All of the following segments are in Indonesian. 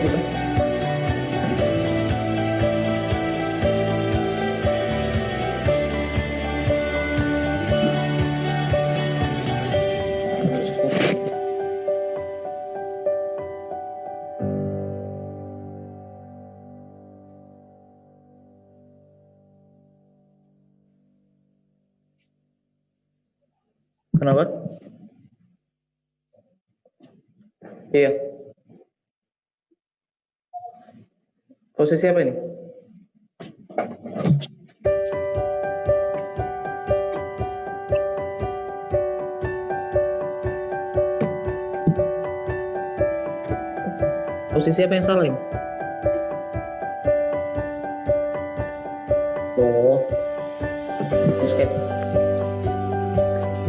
kita. Kenapa? Iya. Posisi apa ini? Posisi apa yang salah ini? Oh, escape.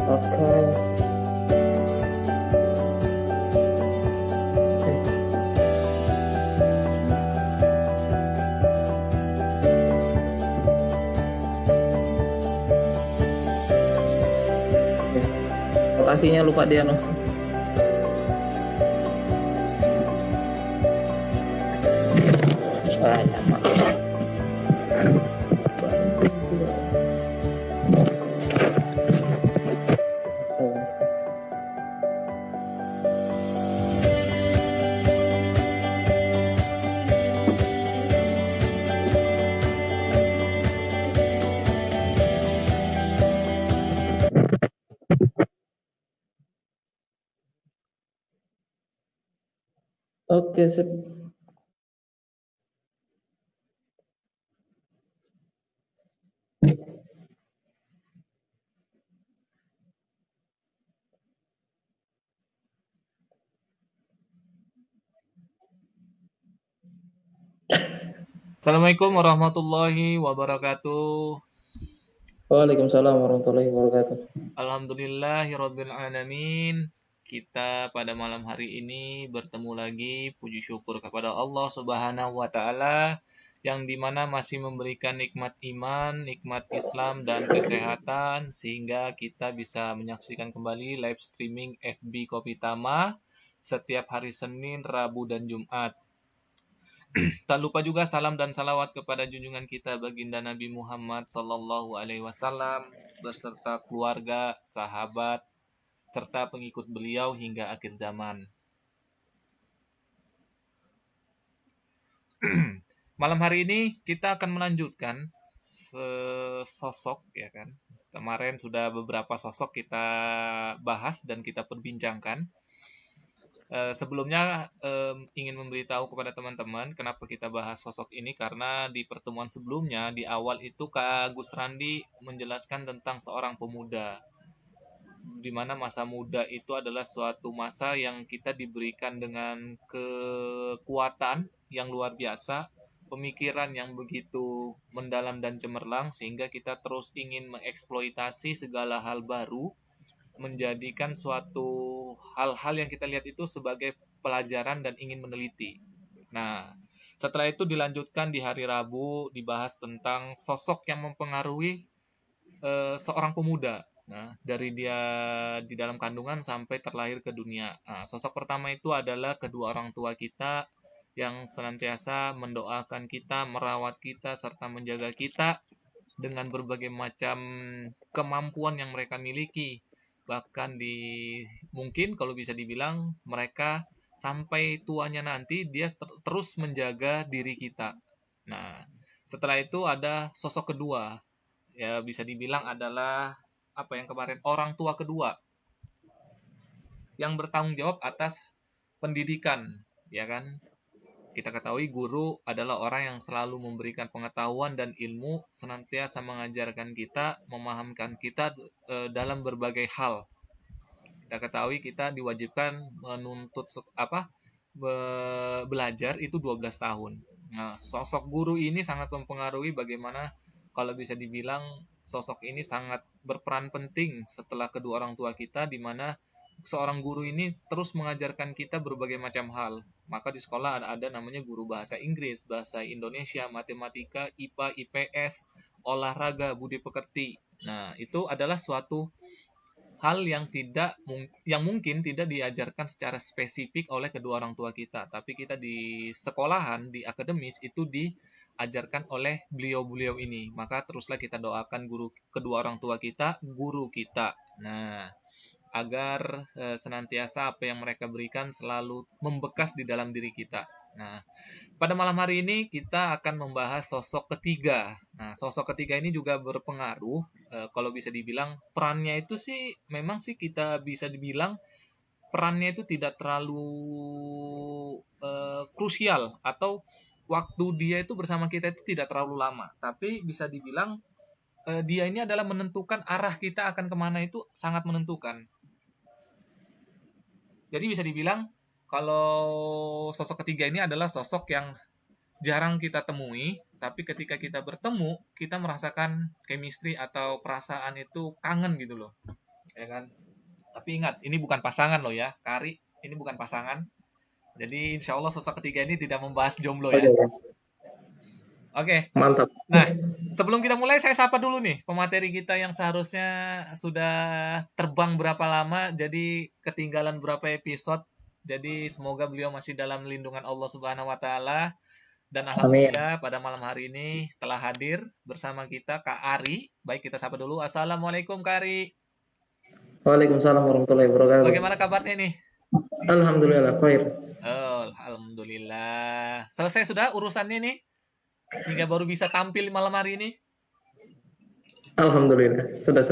Oke. Lokasinya lupa dia no. Oke, sip. Assalamualaikum warahmatullahi wabarakatuh. Waalaikumsalam warahmatullahi wabarakatuh. Alhamdulillahirabbil alamin. Kita pada malam hari ini bertemu lagi, puji syukur kepada Allah Subhanahu wa taala yang dimana masih memberikan nikmat iman, nikmat Islam dan kesehatan sehingga kita bisa menyaksikan kembali live streaming FB Kopi Tama setiap hari Senin, Rabu dan Jumat. Tak lupa juga salam dan salawat kepada junjungan kita baginda Nabi Muhammad Sallallahu Alaihi Wasallam beserta keluarga, sahabat, serta pengikut beliau hingga akhir zaman. Malam hari ini kita akan melanjutkan sosok, ya kan. Kemarin sudah beberapa sosok kita bahas dan kita perbincangkan. Sebelumnya ingin memberitahu kepada teman-teman kenapa kita bahas sosok ini, karena di pertemuan sebelumnya di awal itu Kak Gus Randi menjelaskan tentang seorang pemuda, di mana masa muda itu adalah suatu masa yang kita diberikan dengan kekuatan yang luar biasa, pemikiran yang begitu mendalam dan cemerlang sehingga kita terus ingin mengeksploitasi segala hal baru, menjadikan suatu hal-hal yang kita lihat itu sebagai pelajaran dan ingin meneliti. Nah, setelah itu dilanjutkan di hari Rabu dibahas tentang sosok yang mempengaruhi seorang pemuda. Nah, dari dia di dalam kandungan sampai terlahir ke dunia. Nah, sosok pertama itu adalah kedua orang tua kita yang senantiasa mendoakan kita, merawat kita, serta menjaga kita dengan berbagai macam kemampuan yang mereka miliki. Bahkan mungkin kalau bisa dibilang mereka sampai tuanya nanti dia terus menjaga diri kita. Nah, setelah itu ada sosok kedua, ya bisa dibilang adalah apa yang kemarin orang tua kedua yang bertanggung jawab atas pendidikan, ya kan. Kita ketahui guru adalah orang yang selalu memberikan pengetahuan dan ilmu, senantiasa mengajarkan kita, memahamkan kita dalam berbagai hal. Kita ketahui kita diwajibkan menuntut belajar itu 12 tahun. Nah, sosok guru ini sangat mempengaruhi bagaimana, kalau bisa dibilang sosok ini sangat berperan penting setelah kedua orang tua kita, di mana seorang guru ini terus mengajarkan kita berbagai macam hal. Maka di sekolah ada namanya guru bahasa Inggris, bahasa Indonesia, matematika, IPA, IPS, olahraga, budi pekerti. Nah, itu adalah suatu hal yang mungkin tidak diajarkan secara spesifik oleh kedua orang tua kita, tapi kita di sekolahan, di akademis itu diajarkan oleh beliau-beliau ini. Maka teruslah kita doakan kedua orang tua kita, guru kita. Nah, agar senantiasa apa yang mereka berikan selalu membekas di dalam diri kita. Nah, pada malam hari ini kita akan membahas sosok ketiga. Nah, sosok ketiga ini juga berpengaruh. Kalau bisa dibilang perannya itu sih memang sih kita bisa dibilang perannya itu tidak terlalu krusial, atau waktu dia itu bersama kita itu tidak terlalu lama. Tapi bisa dibilang dia ini adalah menentukan arah kita akan kemana, itu sangat menentukan. Jadi bisa dibilang kalau sosok ketiga ini adalah sosok yang jarang kita temui, tapi ketika kita bertemu, kita merasakan chemistry atau perasaan itu kangen gitu loh. Ya kan? Tapi ingat, ini bukan pasangan loh ya, Kari. Ini bukan pasangan. Jadi insya Allah sosok ketiga ini tidak membahas jomblo ya. Oke, Oke. mantap. Nah, sebelum kita mulai, saya sapa dulu nih pemateri kita yang seharusnya sudah terbang berapa lama, jadi ketinggalan berapa episode. Jadi semoga beliau masih dalam lindungan Allah Subhanahu wa taala. Dan Amin. alhamdulillah pada malam hari ini telah hadir bersama kita Kak Ari. Baik, kita sapa dulu. Assalamualaikum Kak Ari. Waalaikumsalam warahmatullahi wabarakatuh. Bagaimana kabarnya nih? Alhamdulillah, khair. Oh, alhamdulillah. Selesai sudah urusannya nih? Sehingga baru bisa tampil malam hari ini? Alhamdulillah, sudah.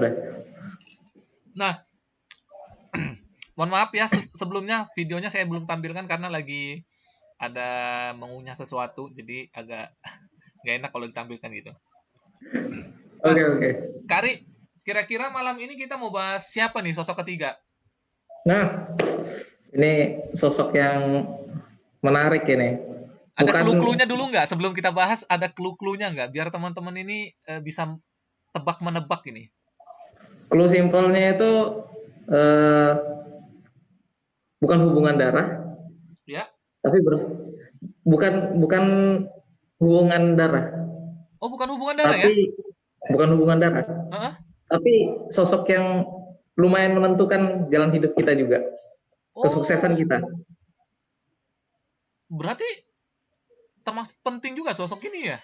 Nah, mohon maaf ya, sebelumnya videonya saya belum tampilkan karena lagi ada mengunyah sesuatu, jadi agak nggak enak kalau ditampilkan gitu. Nah, Oke. Kari, kira-kira malam ini kita mau bahas siapa nih sosok ketiga? Nah, ini sosok yang menarik ini. Ada Bukan clue-cluenya dulu nggak? Sebelum kita bahas, ada clue-cluenya nggak? Biar teman-teman ini bisa tebak-menebak ini. clue simpelnya itu eh, bukan hubungan darah, Ya? tapi bukan hubungan darah, Oh, bukan hubungan darah ya? tapi bukan hubungan darah, Heeh. tapi sosok yang lumayan menentukan jalan hidup kita juga, kesuksesan Oh, kita. berarti termasuk penting juga sosok ini ya?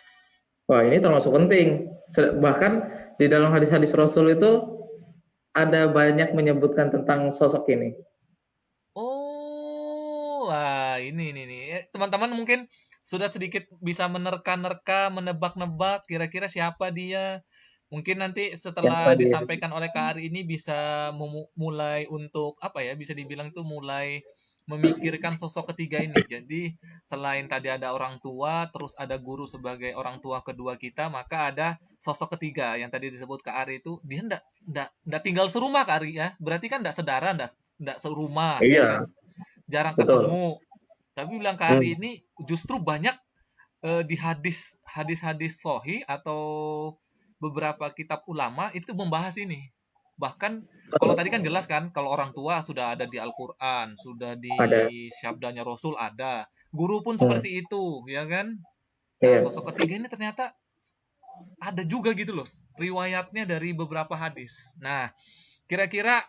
Wah, ini termasuk penting. Bahkan di dalam hadis-hadis Rasul itu ada banyak menyebutkan tentang sosok ini. Oh, wah ini nih. Teman-teman mungkin sudah sedikit bisa menerka-nerka, menebak-nebak kira-kira siapa dia. Mungkin nanti Siapa setelah dia? disampaikan oleh Kak Ari ini bisa mulai untuk apa ya? Bisa dibilang tuh mulai memikirkan sosok ketiga ini. Jadi selain tadi ada orang tua, terus ada guru sebagai orang tua kedua kita, maka ada sosok ketiga yang tadi disebut Kak Ari itu. Dia ndak tinggal serumah Kak Ari ya. Berarti kan ndak sedara, ndak serumah ya kan. Iya, Jarang betul. ketemu. Tapi bilang Kak Ari Hmm, ini justru banyak di hadis-hadis sohi atau beberapa kitab ulama itu membahas ini. Bahkan kalau tadi kan jelas kan, kalau orang tua sudah ada di Al-Quran, sudah di ada. sabdanya Rasul ada, guru pun Hmm, seperti itu, ya kan? Nah, iya. sosok ketiga ini ternyata ada juga gitu loh, riwayatnya dari beberapa hadis. Nah, kira-kira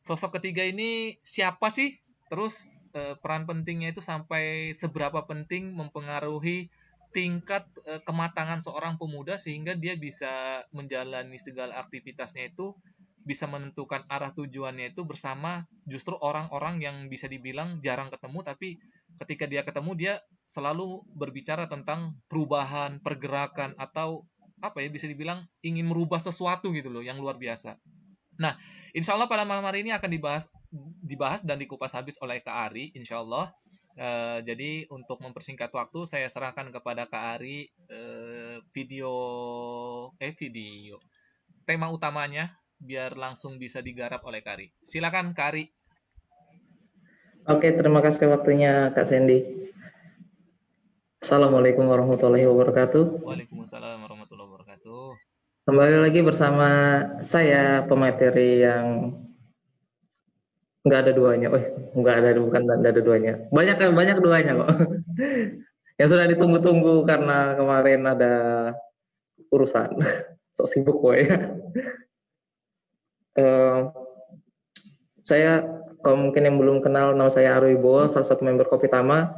sosok ketiga ini siapa sih? Terus peran pentingnya itu sampai seberapa penting mempengaruhi tingkat kematangan seorang pemuda sehingga dia bisa menjalani segala aktivitasnya itu, bisa menentukan arah tujuannya itu bersama justru orang-orang yang bisa dibilang jarang ketemu, tapi ketika dia ketemu dia selalu berbicara tentang perubahan, pergerakan, atau apa ya, bisa dibilang ingin merubah sesuatu gitu loh yang luar biasa. Nah, insya Allah pada malam hari ini akan dibahas dan dikupas habis oleh Kak Ari, insya Allah. Jadi untuk mempersingkat waktu, saya serahkan kepada Kak Ari video tema utamanya biar langsung bisa digarap oleh Kak Ari. Silakan Kak Ari. Oke, terima kasih waktunya Kak Sandy. Assalamualaikum warahmatullahi wabarakatuh. Waalaikumsalam warahmatullahi wabarakatuh. Kembali lagi bersama saya pemateri yang nggak ada duanya. Nggak ada, bukan nggak ada duanya. Banyak duanya kok. Yang sudah ditunggu-tunggu karena kemarin ada urusan. Sok sibuk kok ya. Eh, Saya, kalau mungkin yang belum kenal, nama saya Arwi Bowo, salah satu member Kopi Tama,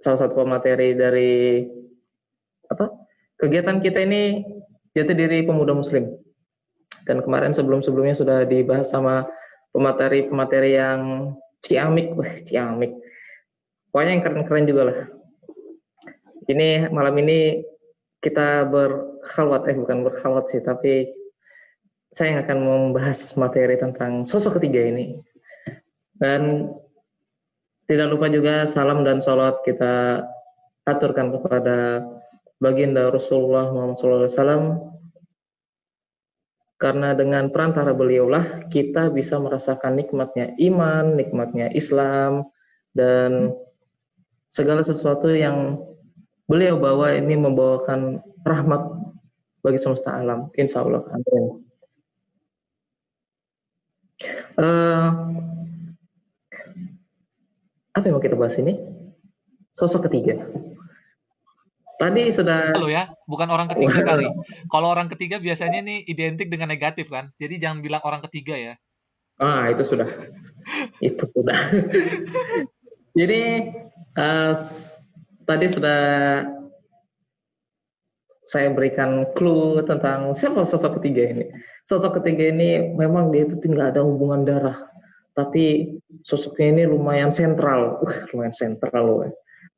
salah satu pemateri dari apa kegiatan kita ini, Jati Diri Pemuda Muslim. Dan kemarin sebelum-sebelumnya sudah dibahas sama pemateri-pemateri yang ciamik, wah ciamik. Pokoknya yang keren-keren juga lah. Ini malam ini kita berkhalwat, bukan berkhalwat sih, tapi saya yang akan membahas materi tentang sosok ketiga ini. Dan tidak lupa juga salam dan sholawat kita aturkan kepada baginda Rasulullah Muhammad SAW, karena dengan perantara beliaulah kita bisa merasakan nikmatnya iman, nikmatnya Islam, dan segala sesuatu yang beliau bawa ini membawakan rahmat bagi semesta alam. Insya Allah. Amin. Apa yang mau kita bahas ini? Sosok ketiga. Tadi sudah. Halo ya, bukan orang ketiga kali. Kalau orang ketiga biasanya nih identik dengan negatif kan. Jadi jangan bilang orang ketiga ya. Itu sudah. Itu sudah. Jadi tadi sudah saya berikan clue tentang siapa sosok ketiga ini. Sosok ketiga ini memang dia itu tidak ada hubungan darah, tapi sosoknya ini lumayan sentral. Lumayan sentral loh.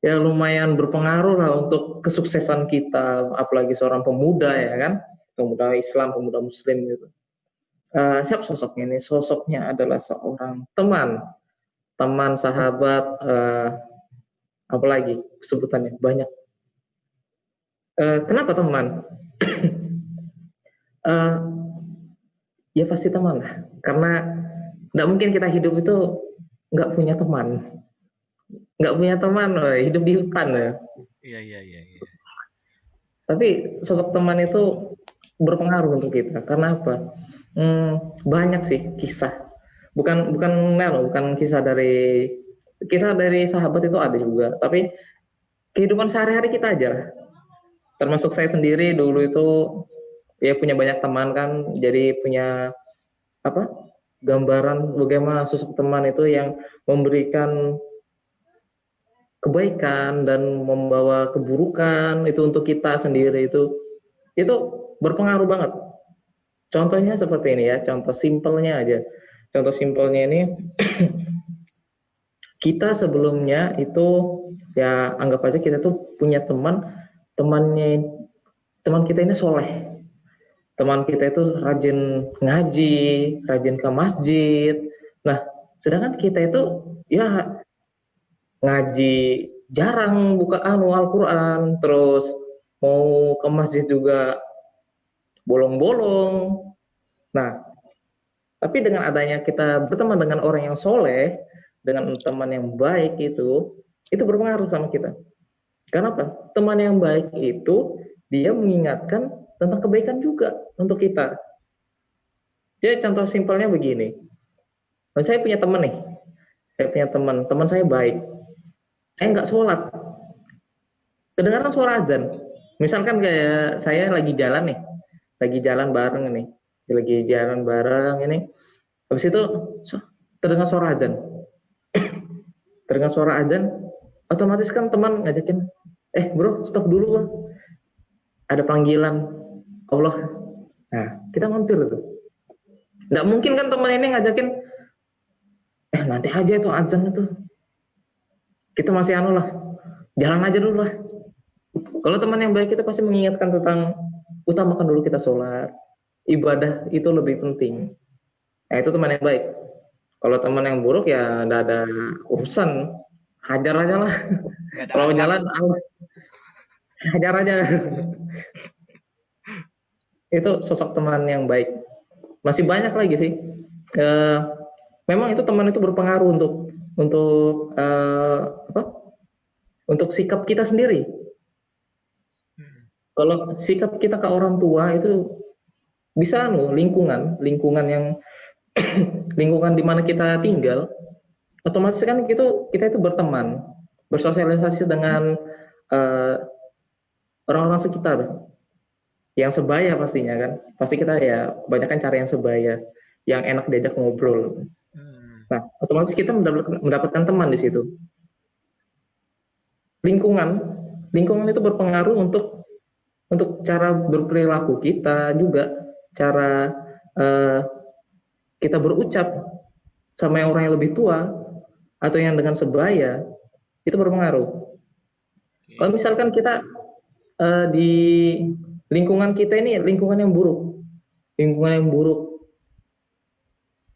Ya lumayan berpengaruh lah untuk kesuksesan kita, apalagi seorang pemuda ya kan, pemuda Islam, pemuda Muslim gitu. Siapa sosoknya ini? Sosoknya adalah seorang teman, sahabat, apalagi sebutannya banyak. Kenapa teman? Ya pasti teman lah, karena nggak mungkin kita hidup itu nggak punya teman. Nggak punya teman, hidup di hutan ya. Iya. Tapi sosok teman itu berpengaruh untuk kita. Karena apa? Banyak sih kisah. Bukan kisah dari sahabat itu ada juga. Tapi kehidupan sehari-hari kita aja. Termasuk saya sendiri dulu itu ya punya banyak teman kan. Jadi punya gambaran bagaimana sosok teman itu yang memberikan kebaikan dan membawa keburukan itu untuk kita sendiri, itu berpengaruh banget. Contohnya seperti ini ya, contoh simpelnya aja. Contoh simpelnya ini, kita sebelumnya itu ya anggap aja kita tuh punya teman kita ini soleh. Teman kita itu rajin ngaji, rajin ke masjid. Nah, sedangkan kita itu ya ngaji jarang buka Al-Quran, terus mau ke masjid juga bolong-bolong. Nah, tapi dengan adanya kita berteman dengan orang yang soleh, dengan teman yang baik itu berpengaruh sama kita. Karena apa? Teman yang baik itu dia mengingatkan tentang kebaikan juga untuk kita. Jadi contoh simpelnya begini, saya punya teman nih, teman saya baik, saya nggak sholat, kedengaran suara azan. Misalkan kayak saya lagi jalan bareng ini, habis itu terdengar suara azan, otomatis kan teman ngajakin, bro stop dulu bro, ada panggilan Allah. Nah kita mampir tuh. Nggak mungkin kan teman ini ngajakin, nanti aja itu azan itu, kita masih jalan aja dulu lah. Kalau teman yang baik kita pasti mengingatkan tentang utamakan dulu kita sholat, ibadah itu lebih penting. Nah itu teman yang baik. Kalau teman yang buruk ya nggak ada urusan, hajar aja lah. Kalau jalan hajar aja. Itu sosok teman yang baik. Masih banyak lagi sih. Memang itu teman itu berpengaruh untuk sikap kita sendiri. Kalau sikap kita ke orang tua itu bisa lingkungan yang lingkungan di mana kita tinggal, otomatis kan kita itu berteman, bersosialisasi dengan orang-orang sekitar yang sebaya pastinya kan. Pasti kita ya banyak kan cari yang sebaya, yang enak diajak ngobrol. Nah, otomatis kita mendapatkan teman di situ. Lingkungan, lingkungan itu berpengaruh untuk cara berperilaku kita juga, cara uh, kita berucap sama yang orang yang lebih tua atau yang dengan sebaya, itu berpengaruh. Kalau misalkan kita di lingkungan kita ini lingkungan yang buruk,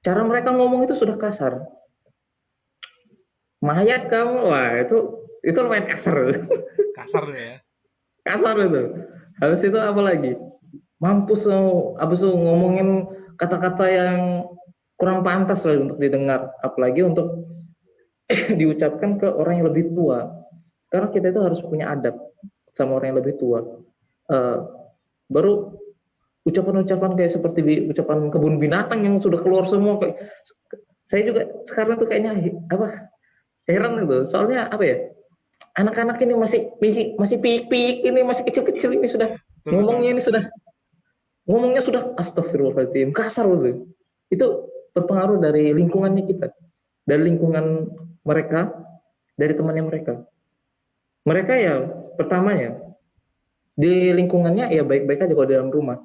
cara mereka ngomong itu sudah kasar. Mayat kamu, wah itu lumayan kasar. Kasar ya. Kasar itu. Habis itu apa lagi? Mampus lo, habis itu ngomongin kata-kata yang kurang pantas lah untuk didengar, apalagi untuk diucapkan ke orang yang lebih tua. Karena kita itu harus punya adab sama orang yang lebih tua. Baru ucapan-ucapan kayak seperti ucapan kebun binatang yang sudah keluar semua. Saya juga sekarang tuh kayaknya heran itu. Soalnya apa ya? Anak-anak ini masih pik-pik, ini masih kecil-kecil ini sudah ngomongnya sudah astagfirullahaladzim, kasar loh. Itu berpengaruh dari lingkungannya kita, dari lingkungan mereka, dari temannya mereka. Mereka ya pertamanya di lingkungannya ya baik-baik aja kalau di dalam rumah.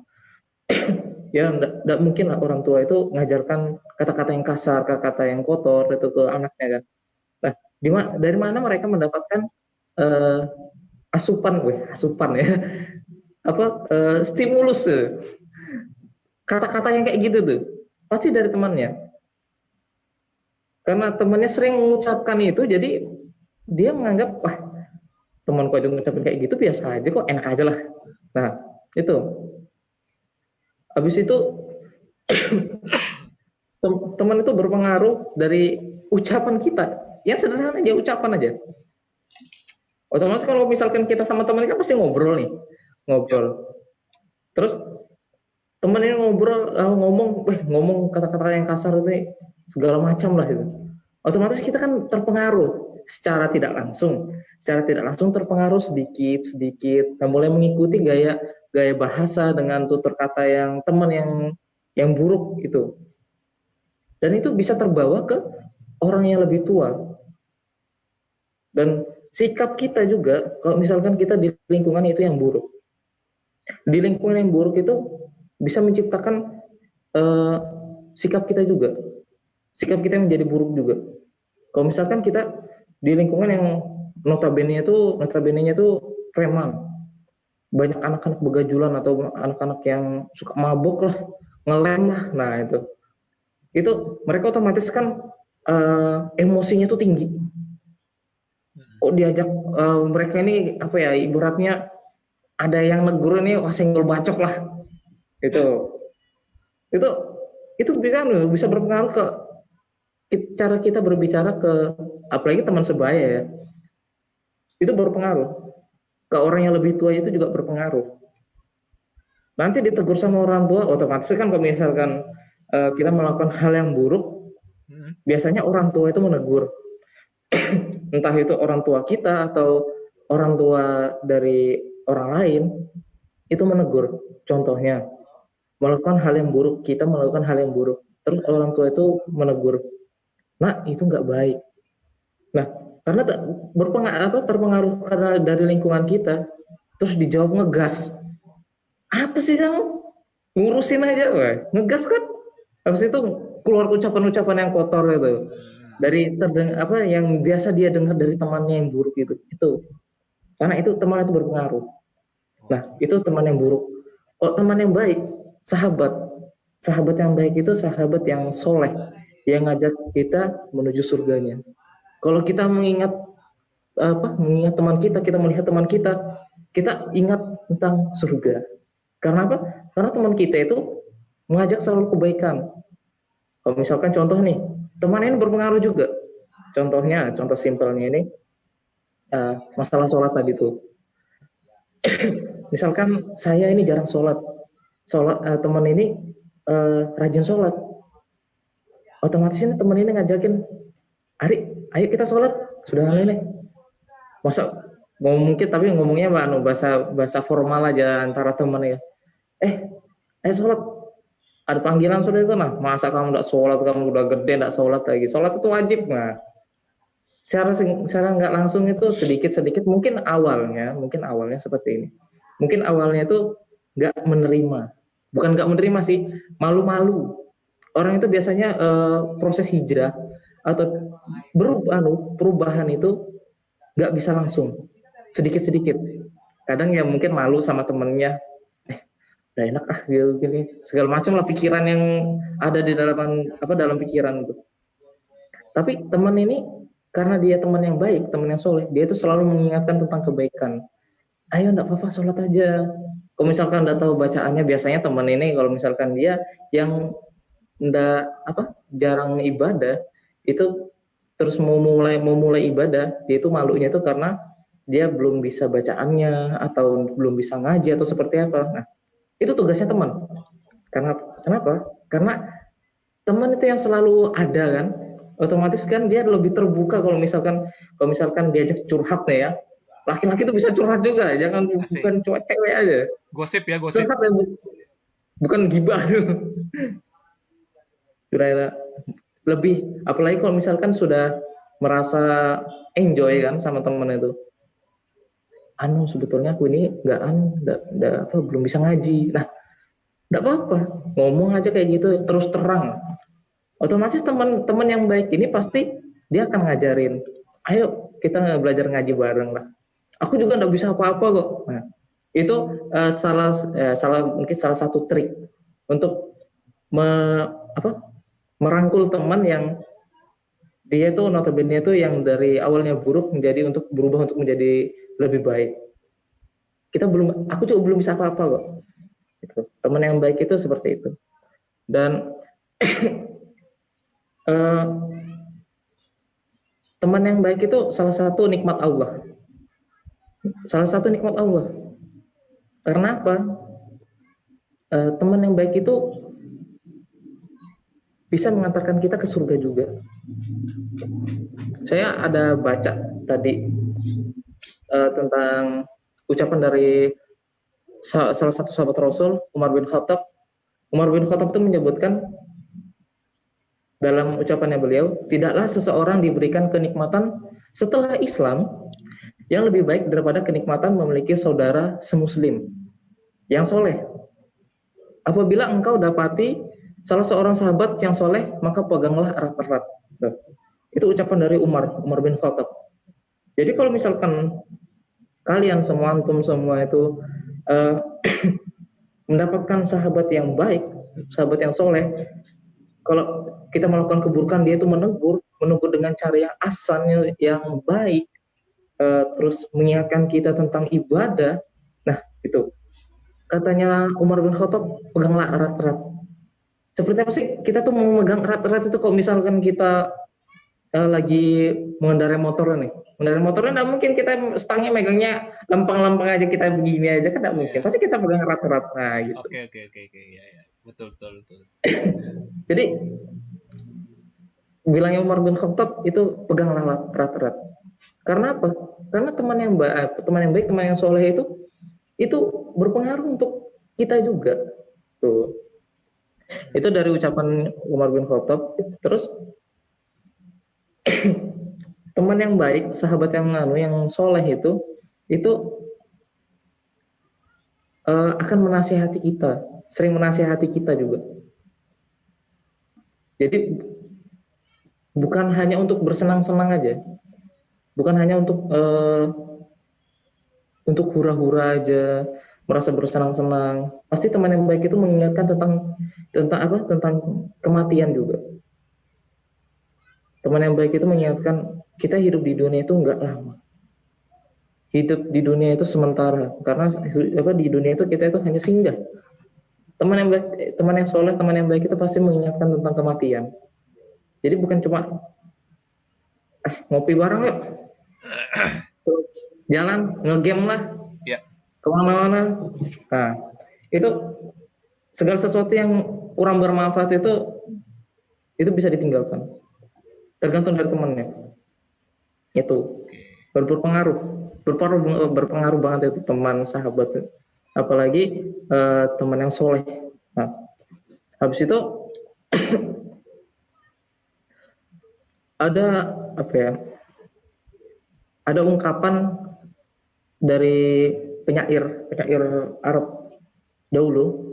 Ya enggak mungkin lah orang tua itu ngajarkan kata-kata yang kasar, kata-kata yang kotor itu ke anaknya kan. Nah, dari mana mereka mendapatkan asupan ya, stimulus kata-kata yang kayak gitu tuh pasti dari temannya, karena temannya sering mengucapkan itu, jadi dia menganggap wah temanku aja mengucapkan kayak gitu biasa aja kok, enak aja lah. Nah itu habis itu teman itu berpengaruh dari ucapan kita yang sederhana aja, ucapan aja. Otomatis kalau misalkan kita sama teman kan pasti ngobrol. Terus teman ini ngomong kata-kata yang kasar itu segala macam lah itu. Otomatis kita kan terpengaruh secara tidak langsung terpengaruh sedikit. Dan mulai mengikuti gaya bahasa dengan tutur kata yang teman yang buruk itu. Dan itu bisa terbawa ke orang yang lebih tua. Dan sikap kita juga, kalau misalkan kita di lingkungan itu yang buruk. Di lingkungan yang buruk itu bisa menciptakan sikap kita juga. Sikap kita menjadi buruk juga. Kalau misalkan kita di lingkungan yang notabene-nya itu preman. Banyak anak-anak begajulan atau anak-anak yang suka mabuk lah, ngelem lah. Nah, itu mereka otomatis kan emosinya tuh tinggi. Kok diajak mereka ini apa ya, ibaratnya ada yang negur ini wah senggol bacok lah. Itu bisa berpengaruh ke cara kita berbicara ke apalagi teman sebaya ya. Itu berpengaruh. Ke orang yang lebih tua itu juga berpengaruh. Nanti ditegur sama orang tua, otomatis kan kalau misalkan kita melakukan hal yang buruk, biasanya orang tua itu menegur. Entah itu orang tua kita atau orang tua dari orang lain, itu menegur. Contohnya, melakukan hal yang buruk, kita melakukan hal yang buruk. Terus orang tua itu menegur, nah itu nggak baik. Nah, karena terpengaruh karena dari lingkungan kita, terus dijawab ngegas. Apa sih kamu? Ngurusin aja, wah. Ngegas kan? Habis itu keluar ucapan-ucapan yang kotor itu. Dari yang biasa dia dengar dari temannya yang buruk itu. Karena itu teman itu berpengaruh. Nah, itu teman yang buruk. Kalau teman yang baik, sahabat yang baik itu sahabat yang soleh, yang ngajak kita menuju surganya. Kalau kita mengingat teman kita melihat teman kita ingat tentang surga. Karena apa? Karena teman kita itu mengajak selalu kebaikan. Kalau misalkan contoh nih, teman ini berpengaruh juga. Contoh simpelnya ini masalah sholat tadi tuh. Misalkan saya ini jarang sholat, teman ini rajin sholat. Otomatis ini teman ini ngajakin, Ari, ayo kita sholat, sudah nih. Masa mungkin tapi ngomongnya bahasa formal aja antara teman ya. Ayo sholat. ada panggilan sudah itu, nah masa kamu tidak sholat, kamu udah gede tidak sholat lagi. Sholat itu wajib, nah secara nggak langsung itu sedikit mungkin awalnya seperti ini, mungkin awalnya itu nggak menerima, bukan nggak menerima sih, malu-malu. Orang itu biasanya proses hijrah atau perubahan itu nggak bisa langsung, sedikit-sedikit. Kadang ya mungkin malu sama temennya, udah enak gitu gini, segala macam lah pikiran yang ada di dalam pikiran itu. Tapi teman ini karena dia teman yang baik, teman yang soleh, dia itu selalu mengingatkan tentang kebaikan. Ayo enggak apa-apa sholat aja. Kalau misalkan enggak tahu bacaannya, biasanya teman ini kalau misalkan dia yang enggak jarang ibadah, itu terus mau mulai ibadah, dia itu malunya itu karena dia belum bisa bacaannya atau belum bisa ngaji atau seperti apa. Nah, itu tugasnya teman. Kenapa? Karena teman itu yang selalu ada kan, otomatis kan dia lebih terbuka kalau misalkan diajak curhat nih ya. Laki-laki itu bisa curhat juga, jangan Asik. bukan cuma cewek aja. Gosip ya, gosip. Curhat ya, bukan gibah. Kira-kira lebih, apalagi kalau misalkan sudah merasa enjoy kan sama teman itu. Sebetulnya aku ini belum bisa ngaji. Nah, enggak apa-apa, ngomong aja kayak gitu terus terang. Otomatis teman-teman yang baik ini pasti dia akan ngajarin, ayo kita belajar ngaji bareng lah. Aku juga nggak bisa apa-apa kok. Nah, itu mungkin salah satu trik untuk merangkul teman yang dia itu notabene itu yang dari awalnya buruk untuk berubah untuk menjadi lebih baik. Aku juga belum bisa apa-apa kok. Gitu. Teman yang baik itu seperti itu. Dan teman yang baik itu salah satu nikmat Allah. Salah satu nikmat Allah. Karena apa? Teman yang baik itu bisa mengantarkan kita ke surga juga. Saya ada baca tadi tentang ucapan dari salah satu sahabat Rasul, Umar bin Khattab. Umar bin Khattab itu menyebutkan dalam ucapannya beliau, tidaklah seseorang diberikan kenikmatan setelah Islam yang lebih baik daripada kenikmatan memiliki saudara semuslim yang soleh. Apabila engkau dapati salah seorang sahabat yang soleh, maka peganglah erat-erat. Itu ucapan dari Umar bin Khattab. Jadi kalau misalkan kalian semua, antum semua itu mendapatkan sahabat yang baik, sahabat yang soleh, kalau kita melakukan keburukan, dia itu menegur dengan cara yang asan, yang baik, terus mengingatkan kita tentang ibadah. Nah, itu katanya Umar bin Khattab, peganglah erat-erat. Seperti apa sih kita tuh mau megang erat-erat itu? Kalau misalkan kita lagi mengendarai motor nih, nggak mungkin kita stangnya megangnya lempang-lempang aja, kita begini aja kan nggak mungkin. Pasti kita pegang erat-erat. Nah, gitu. Oke, ya. Betul. Jadi bilangnya Umar bin Khattab itu peganglah erat-erat. Karena apa? Karena teman yang baik, teman yang soleh itu berpengaruh untuk kita juga. Tuh. Itu dari ucapan Umar bin Khattab. Terus teman yang baik, sahabat yang soleh itu akan menasihati kita, sering menasihati kita juga. Jadi bukan hanya untuk bersenang-senang aja, bukan hanya untuk hura-hura aja, merasa bersenang-senang. Pasti teman yang baik itu mengingatkan tentang kematian juga. Teman yang baik itu mengingatkan kita hidup di dunia itu enggak lama. Hidup di dunia itu sementara, karena di dunia itu kita itu hanya singgah. Teman yang baik, teman yang soleh, teman yang baik itu pasti mengingatkan tentang kematian. Jadi bukan cuma ngopi bareng yuk, jalan ngegame lah, kemana-mana. Nah, itu segala sesuatu yang kurang bermanfaat itu bisa ditinggalkan. Tergantung dari temannya. Itu berpengaruh banget itu teman, sahabat, apalagi teman yang soleh. Nah, Habis itu ada apa ya? Ada ungkapan dari penyair Arab dahulu,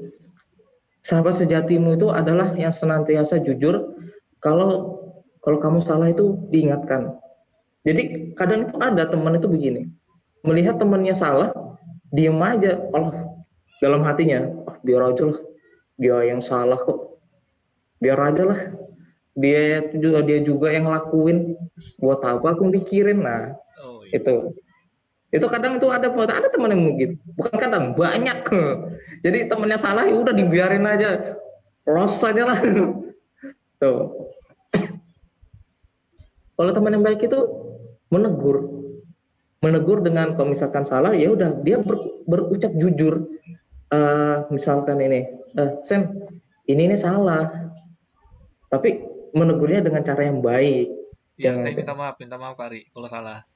sahabat sejatimu itu adalah yang senantiasa jujur. Kalau kalau kamu salah itu diingatkan. Jadi kadang itu ada teman itu begini, melihat temannya salah, diem aja. Oh, dalam hatinya, oh, biar aja lah, dia yang salah kok, biar aja lah, dia juga yang lakuin, buat apa aku pikirin. Nah, Oh iya. itu kadang itu ada teman yang begitu, bukan kadang, banyak. Jadi temennya salah ya udah dibiarin aja, los aja lah. Tuh, kalau teman yang baik itu menegur menegur dengan, kalau misalkan salah ya udah dia berucap jujur. Misalkan ini, Sam, ini salah, tapi menegurnya dengan cara yang baik. Iya, Jangan saya minta maaf Kak Ari kalau salah.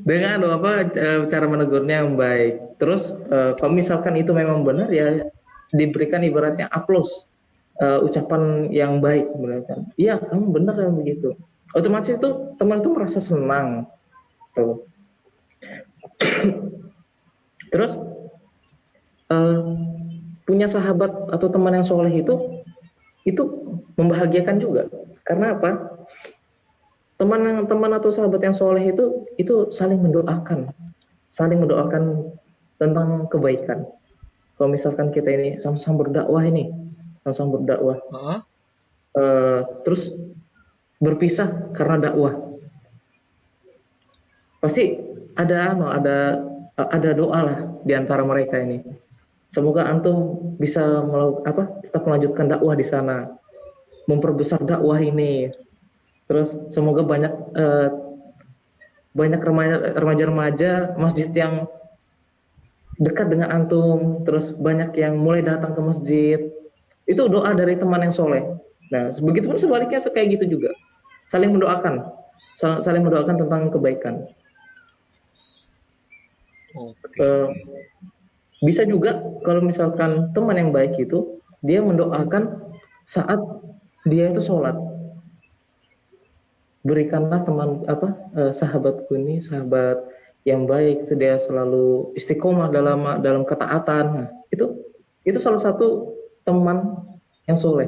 dengan apa, cara menegurnya yang baik. Terus kalau misalkan itu memang benar ya diberikan ibaratnya aplaus, ucapan yang baik, berarti iya kamu benar yang begitu. Otomatis itu teman itu merasa senang tuh. Terus eh, punya sahabat atau teman yang soleh itu membahagiakan juga. Karena apa? Teman atau sahabat yang soleh itu saling mendoakan tentang kebaikan. Kalau misalkan kita ini sama-sama berdakwah, Heeh. terus berpisah karena dakwah, pasti ada doa lah di antara mereka ini. Semoga antum bisa tetap melanjutkan dakwah di sana, memperbesar dakwah ini. Terus semoga banyak remaja-remaja masjid yang dekat dengan antum, terus banyak yang mulai datang ke masjid. Itu doa dari teman yang soleh. Nah, begitu pun sebaliknya kayak gitu juga. Saling mendoakan, saling mendoakan tentang kebaikan. Oke, Eh, oke. Bisa juga kalau misalkan teman yang baik itu dia mendoakan saat dia itu sholat. Berikanlah sahabatku ini sahabat yang baik, dia selalu istiqomah dalam ketaatan. Nah, itu salah satu teman yang soleh,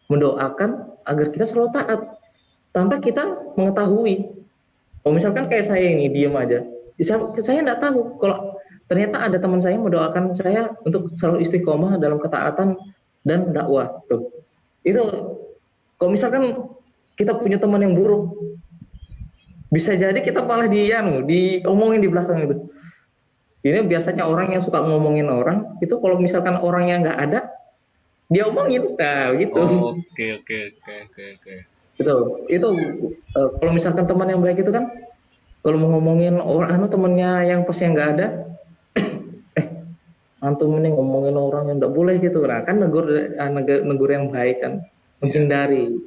mendoakan agar kita selalu taat tanpa kita mengetahui. Kalau misalkan kayak saya ini diem aja, saya nggak tahu kalau ternyata ada teman saya mendoakan saya untuk selalu istiqomah dalam ketaatan dan dakwah. Tuh, itu kalau misalkan kita punya teman yang buruk, bisa jadi kita malah diomongin di belakang itu. Ini biasanya orang yang suka ngomongin orang itu, kalau misalkan orangnya nggak ada, dia omongin, nah gitu. Oke, oke, oke, oke, oke. Itu kalau misalkan teman yang baik itu kan, kalau mau ngomongin orang temennya yang pas yang nggak ada, antum ini ngomongin orang yang nggak boleh gitu. Nah kan negur yang baik kan, Iya,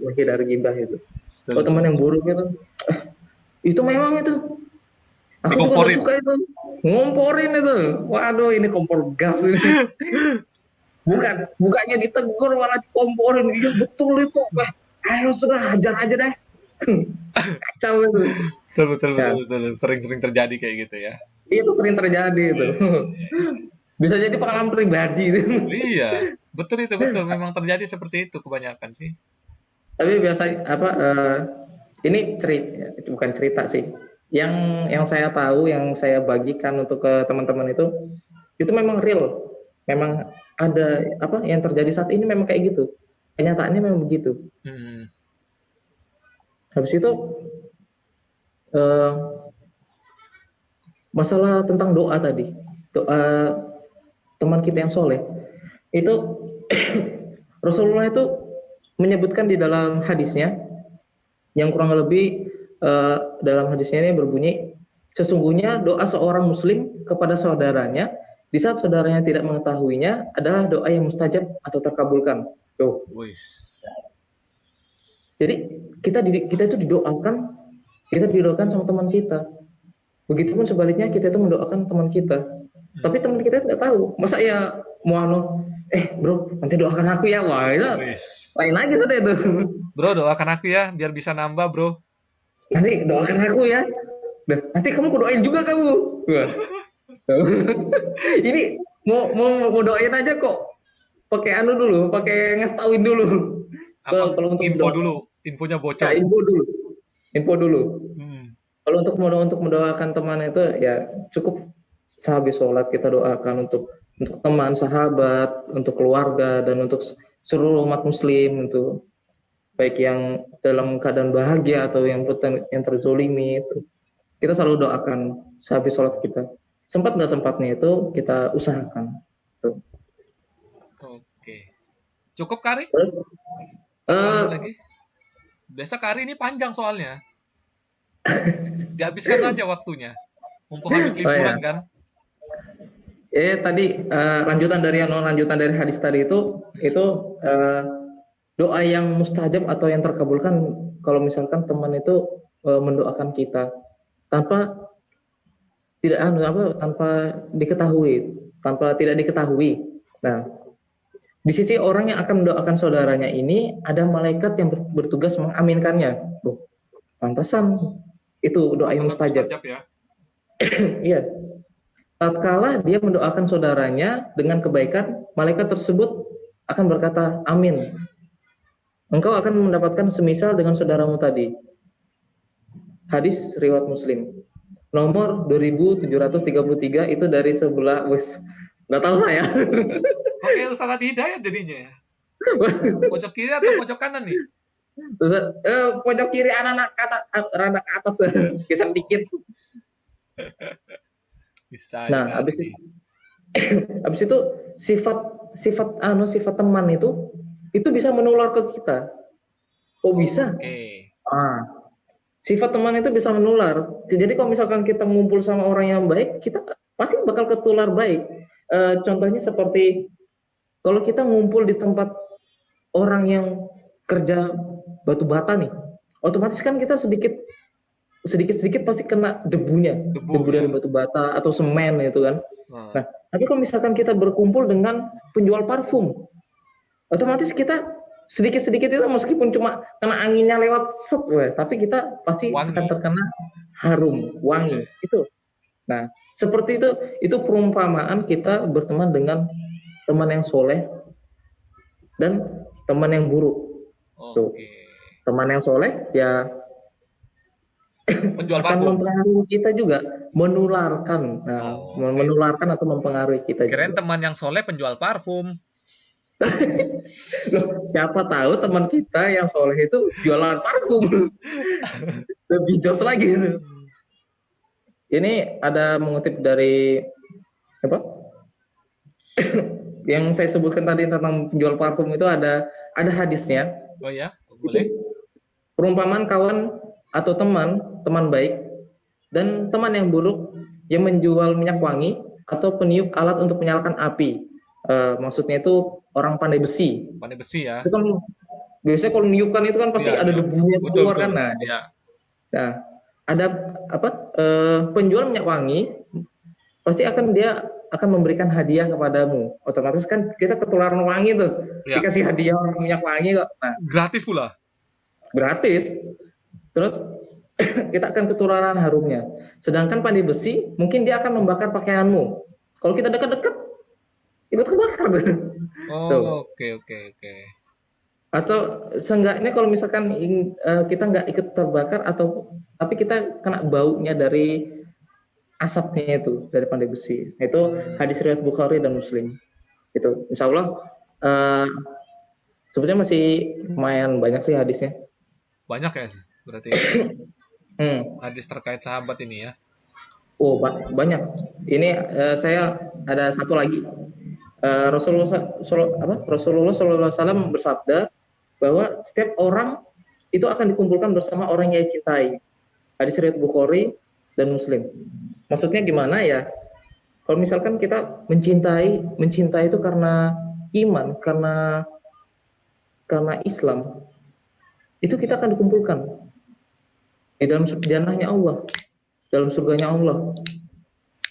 menghindari gibah itu. betul, Kalau betul, teman yang betul. buruk itu memang itu, aku juga nggak Dikomporin. suka itu, ngomporin itu. Waduh, ini kompor gas ini. Bukannya ditegur malah dikomporin. Iya betul itu. Ayo sudah hajar aja deh. Kacau itu. Betul, betul, betul, Ya, betul. Sering-sering terjadi kayak gitu ya. itu sering terjadi itu. Iya, iya, iya, iya. Bisa jadi pengalaman pribadi itu. Iya, betul itu, betul. Memang terjadi seperti itu kebanyakan sih. Tapi biasa ini cerita, bukan cerita sih. Yang saya tahu, yang saya bagikan untuk ke teman-teman itu memang real. Memang ada yang terjadi saat ini memang kayak gitu. Kenyataannya memang begitu. Hmm, Habis itu eh, masalah tentang doa tadi, doa teman kita yang soleh itu, Rasulullah itu menyebutkan di dalam hadisnya yang kurang lebih, dalam hadisnya ini berbunyi, sesungguhnya doa seorang muslim kepada saudaranya di saat saudaranya tidak mengetahuinya adalah doa yang mustajab atau terkabulkan. Tuh. wis. Jadi kita itu didoakan sama teman kita. Begitupun sebaliknya kita itu mendoakan teman kita. Tapi teman kita nggak tahu. Masa ya mau bro nanti doakan aku ya, wah itu Wis. lain lagi sudah itu. Bro, doakan aku ya biar bisa nambah, Bro. Nanti doakan aku ya. Nah, nanti kamu doain juga kamu. Wah. Ini mau doain aja kok pakai anu dulu, pakai ngestauin dulu. Apa Kalau untuk info mendoakan, dulu, infonya ya bocor. info dulu, info dulu. Hmm. Kalau untuk mendoakan teman itu ya cukup sehabis sholat kita doakan untuk teman, sahabat, untuk keluarga dan untuk seluruh umat muslim itu baik yang dalam keadaan bahagia atau yang terzolimi itu kita selalu doakan sehabis sholat kita. Sempat nggak sempatnya itu kita usahakan. Tuh. Oke. Cukup, Kari? Terus Atau eh lanjut lagi? Biasa Kari ini panjang soalnya. Dihabiskan aja waktunya. Mumpung habis oh ya, liburan kan? tadi lanjutan dari hadis tadi itu eh, doa yang mustajab atau yang terkabulkan kalau misalkan teman itu mendoakan kita tanpa tanpa diketahui, tanpa tidak diketahui. Nah, di sisi orang yang akan mendoakan saudaranya ini ada malaikat yang bertugas mengaminkannya. Loh, pantasan itu doa yang Pantasan mustajab. mustajab ya. Iya. Tatkala dia mendoakan saudaranya dengan kebaikan, malaikat tersebut akan berkata, "Amin." Engkau akan mendapatkan semisal dengan saudaramu tadi. Hadis riwayat Muslim. Nomor 2733 itu dari sebelah nggak tahu saya. Kok kayak Ustaz Adi Hidayat jadinya ya? Pojok kiri atau pojok kanan nih? Terus pojok kiri anak rada ke atas geser dikit. Bisa Nah, dikali nih. habis itu sifat teman itu bisa menular ke kita. Oh, bisa? Oke. Sifat teman itu bisa menular. Jadi kalau misalkan kita ngumpul sama orang yang baik, kita pasti bakal ketular baik. Contohnya seperti kalau kita ngumpul di tempat orang yang kerja batu bata nih, otomatis kan kita sedikit pasti kena debunya, debu ya. dari batu bata atau semen itu kan. Nah, tapi kalau misalkan kita berkumpul dengan penjual parfum, otomatis kita sedikit itu meskipun cuma kena anginnya lewat set, tapi kita pasti Wangi. akan terkena harum, wangi itu. Nah, seperti itu perumpamaan kita berteman dengan teman yang soleh dan teman yang buruk. Tuh. Teman yang soleh ya penjual akan parfum mempengaruhi kita juga, menularkan. Nah, menularkan atau mempengaruhi kita. Keren juga. teman yang soleh penjual parfum. Loh, siapa tahu teman kita yang soleh itu jualan parfum. Lebih jos lagi. Ini ada mengutip dari apa? Yang saya sebutkan tadi tentang penjual parfum itu ada hadisnya. Oh ya, boleh. Perumpamaan kawan atau teman baik dan teman yang buruk yang menjual minyak wangi atau peniup alat untuk menyalakan api. Maksudnya itu orang pandai besi. Pandai besi ya. Itu kan biasanya kalau niupkan itu kan pasti ada debunya keluar kan. Nah, ada penjual minyak wangi pasti dia akan memberikan hadiah kepadamu. Otomatis kan kita ketularan wangi tuh. Ya. Dikasih hadiah minyak wangi kok. Nah, gratis pula. Gratis. Terus kita akan ketularan harumnya. Sedangkan pandai besi mungkin dia akan membakar pakaianmu. Kalau kita dekat-dekat ikut kebakar tuh. Oh, oke. Atau seenggaknya kalau misalkan kita nggak ikut terbakar tapi kita kena baunya dari asapnya itu dari pandai besi. Itu hadis riwayat Bukhari dan Muslim. Itu insya Allah sebetulnya masih lumayan banyak sih hadisnya. Banyak ya sih berarti. Hadis terkait sahabat ini ya. Oh, banyak. Ini saya ada satu lagi. Rasulullah SAW bersabda bahwa setiap orang itu akan dikumpulkan bersama orang yang cintai. Hadis riwayat Bukhari dan Muslim. Maksudnya gimana ya? Kalau misalkan kita mencintai itu karena iman, karena Islam, itu kita akan dikumpulkan di dalam jannahnya Allah, dalam surganya Allah.